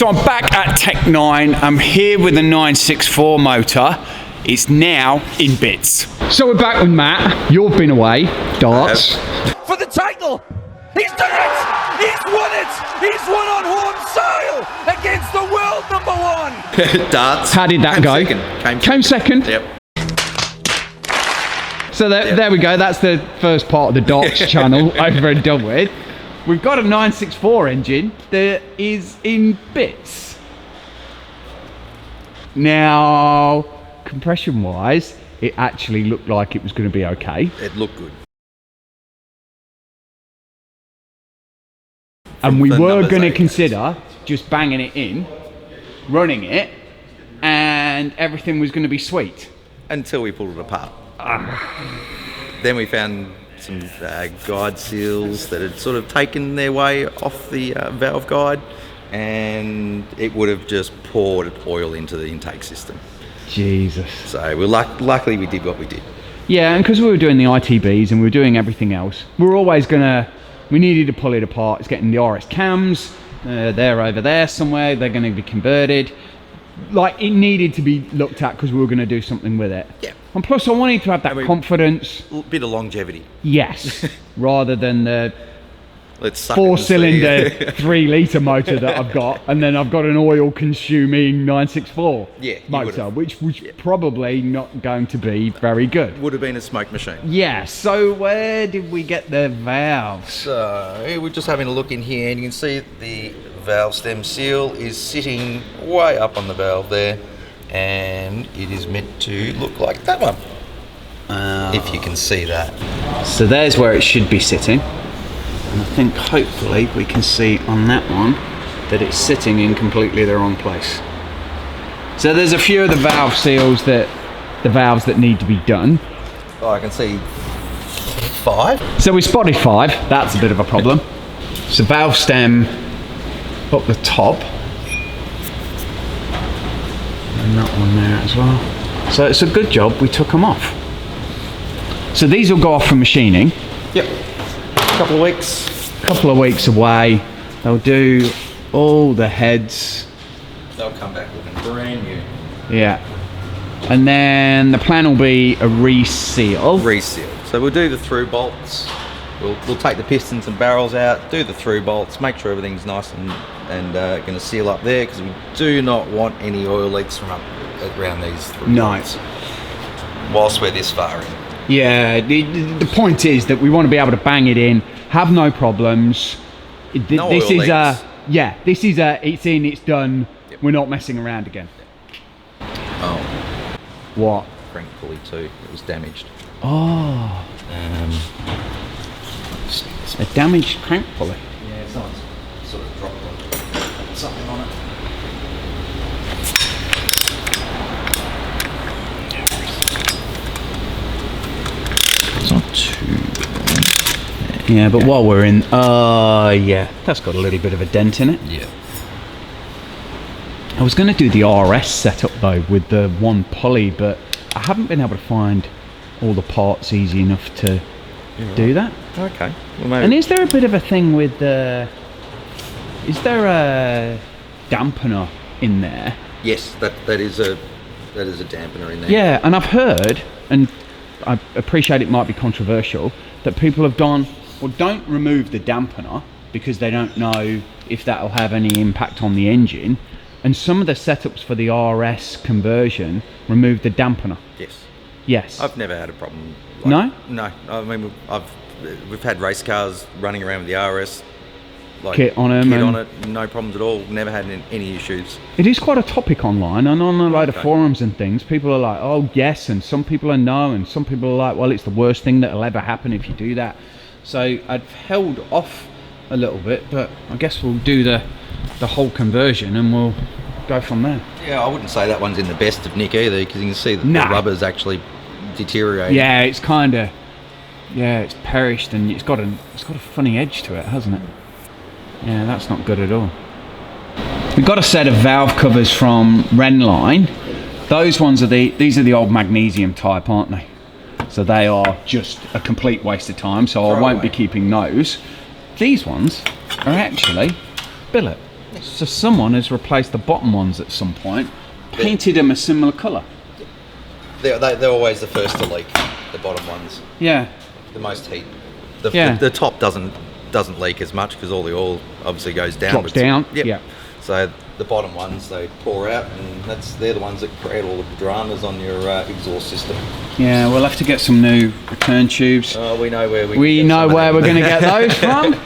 So I'm back at Tech 9. I'm here with the 964 motor. It's now in bits. So we're back with Matt. You've been away. Darts. For the title! He's done it! He's won it! He's won on home soil against the world #1! Darts. How did that go? Came second. Yep. So there we go. That's the first part of the Darts channel over and done with. We've got a 964 engine that is in bits. Now, compression wise, it actually looked like it was going to be okay. It looked good. And we were going to consider just banging it in, running it, and everything was going to be sweet. Until we pulled it apart. Then we found some guide seals that had sort of taken their way off the valve guide, and it would have just poured oil into the intake system. Jesus. So we're luckily we did what we did. Yeah, and because we were doing the ITBs and we were doing everything else, we were always we needed to pull it apart. It's getting the RS cams, they're over there somewhere, they're going to be converted. Like, it needed to be looked at because we were going to do something with it. Yeah. And plus I wanted to have that confidence. A bit of longevity. Yes. Rather than the Let's suck 4-cylinder 3-litre motor that I've got, and then I've got an oil-consuming 964 motor, which was probably not going to be very good. Would have been a smoke machine. Yeah, so where did we get the valves? So we're just having a look in here, and you can see the valve stem seal is sitting way up on the valve there, and it is meant to look like that one. If you can see that. So there's where it should be sitting. And I think hopefully we can see on that one that it's sitting in completely the wrong place. So there's a few of the valve seals the valves that need to be done. Oh, I can see 5. So we spotted 5, that's a bit of a problem. So valve stem up the top. And that one there as well. So it's a good job we took them off. So these will go off for machining. Yep. Couple of weeks away. They'll do all the heads. They'll come back looking brand new. Yeah. And then the plan will be a reseal. So we'll do the through bolts. We'll take the pistons and barrels out, do the through bolts, make sure everything's nice and going to seal up there, because we do not want any oil leaks from around these through bolts whilst we're this far in. Yeah, the point is that we want to be able to bang it in, have no problems. It's in, it's done. Yep. We're not messing around again. Oh. What? Crank pulley too. It was damaged. Oh. A damaged crank pulley. Yeah, it's not sort of dropped something on it. It's not too bad. Yeah, but while we're in, yeah, that's got a little bit of a dent in it. Yeah. I was going to do the RS setup though with the one pulley, but I haven't been able to find all the parts easy enough to do that. Okay. Well, maybe. And is there a bit of a thing with the? Is there a dampener in there? Yes, that is a dampener in there. Yeah, and I've heard, and I appreciate it might be controversial, that people have done, well, don't remove the dampener because they don't know if that'll have any impact on the engine. And some of the setups for the RS conversion remove the dampener. Yes. Yes. I've never had a problem. No? No. I mean, we've had race cars running around with the RS kit on them. On it, no problems at all. Never had any issues. It is quite a topic online, and on a load of forums and things, people are like, oh yes, and some people are no, and some people are like, well, it's the worst thing that'll ever happen if you do that. So I've held off a little bit, but I guess we'll do the whole conversion and we'll go from there. Yeah, I wouldn't say that one's in the best of nick either, because you can see that the rubber's actually deteriorating. Yeah, it's kind of, it's perished, and it's got a funny edge to it, hasn't it? Yeah, that's not good at all. We've got a set of valve covers from Renline. Those ones these are the old magnesium type, aren't they? So they are just a complete waste of time, so I won't be keeping those. These ones are actually billet. So someone has replaced the bottom ones at some point, painted them a similar colour. They're always the first to leak, the bottom ones. Yeah. The most heat. Yeah. The top doesn't leak as much because all the oil obviously goes down. Drops down. Yep. Yeah. So the bottom ones they pour out, and they're the ones that create all the dramas on your exhaust system. Yeah, we'll have to get some new return tubes. Oh, we know where we know where we're going to get those from.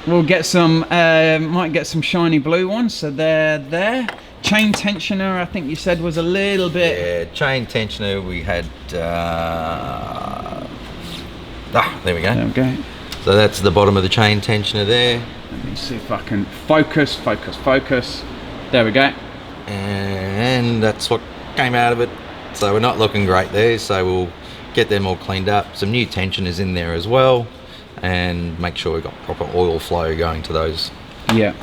We'll get some, might get some shiny blue ones. So they're there. Chain tensioner, I think you said was a little bit. Yeah, chain tensioner. We had. There we go. There we go. So that's the bottom of the chain tensioner there. Let me see if I can focus. There we go. And that's what came out of it. So we're not looking great there. So we'll get them all cleaned up. Some new tensioners in there as well, and make sure we've got proper oil flow going to those. Yeah.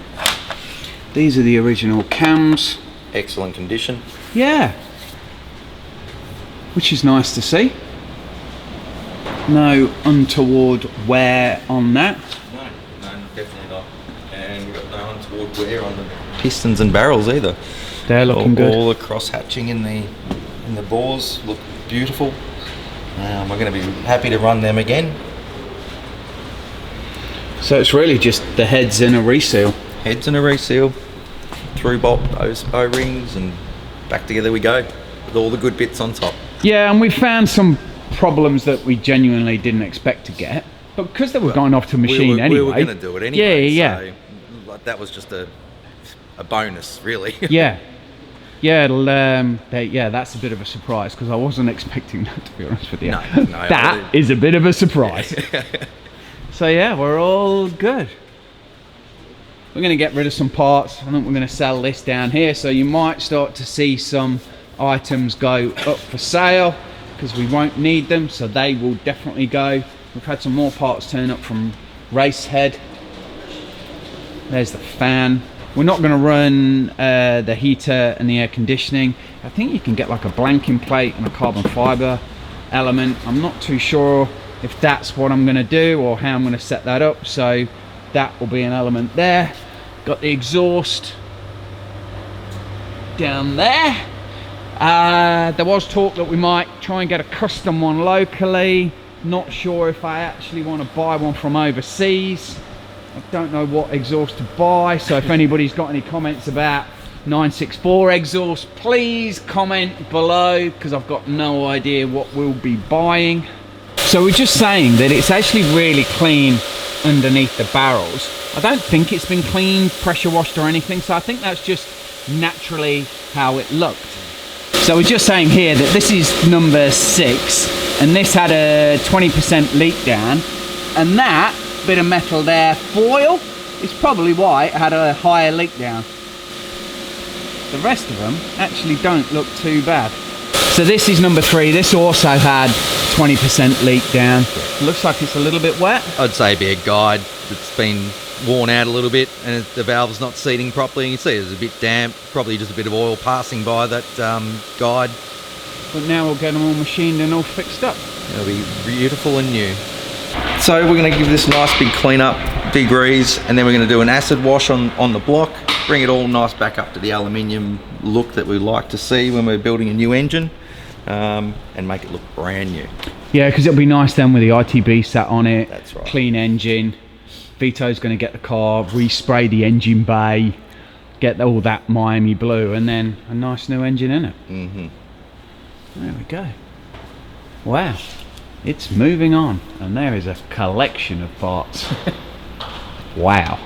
These are the original cams. Excellent condition. Yeah. Which is nice to see. No untoward wear on that. No, definitely not. And we've got no untoward wear on the pistons and barrels either. They're looking good. All the cross hatching in the bores look beautiful. We're going to be happy to run them again. So it's really just the heads in a reseal. Heads in a reseal, through bolt those O-rings, and back together we go with all the good bits on top. Yeah, and we found some problems that we genuinely didn't expect to get, but because they were going off to machine anyway. We were going to do it anyway. Yeah. So that was just a bonus, really. Yeah. Yeah, that's a bit of a surprise because I wasn't expecting that, to be honest with you. No, that is a bit of a surprise. So yeah, we're all good. We're going to get rid of some parts. I think we're going to sell this down here, so you might start to see some items go up for sale because we won't need them, so they will definitely go. We've had some more parts turn up from Racehead. There's the fan. We're not going to run the heater and the air conditioning. I think you can get like a blanking plate and a carbon fiber element. I'm not too sure if that's what I'm going to do or how I'm going to set that up, so that will be an element there. Got the exhaust down there. There was talk that we might try and get a custom one locally. Not sure if I actually want to buy one from overseas. I don't know what exhaust to buy, so if anybody's got any comments about 964 exhaust, please comment below because I've got no idea what we'll be buying. So we're just saying that it's actually really clean underneath the barrels. I don't think it's been cleaned, pressure washed or anything, so I think that's just naturally how it looked. So we're just saying here that this is number 6 and this had a 20% leak down, and that bit of metal there, foil, is probably why it had a higher leak down. The rest of them actually don't look too bad. So this is number 3. This also had 20% leak down. Looks like it's a little bit wet. I'd say be a guide that's been worn out a little bit and the valve's not seating properly. You can see it's a bit damp, probably just a bit of oil passing by that guide. But now we'll get them all machined and all fixed up. It'll be beautiful and new. So we're going to give this a nice big clean up, big grease, and then we're going to do an acid wash on the block, bring it all nice back up to the aluminium look that we like to see when we're building a new engine, and make it look brand new. Yeah, because it'll be nice then with the ITB sat on it. That's right. Clean Clean engine. Vito's going to get the car, respray the engine bay, get all that Miami blue, and then a nice new engine in it. Mm-hmm. There we go. Wow. It's moving on, and there is a collection of parts. Wow.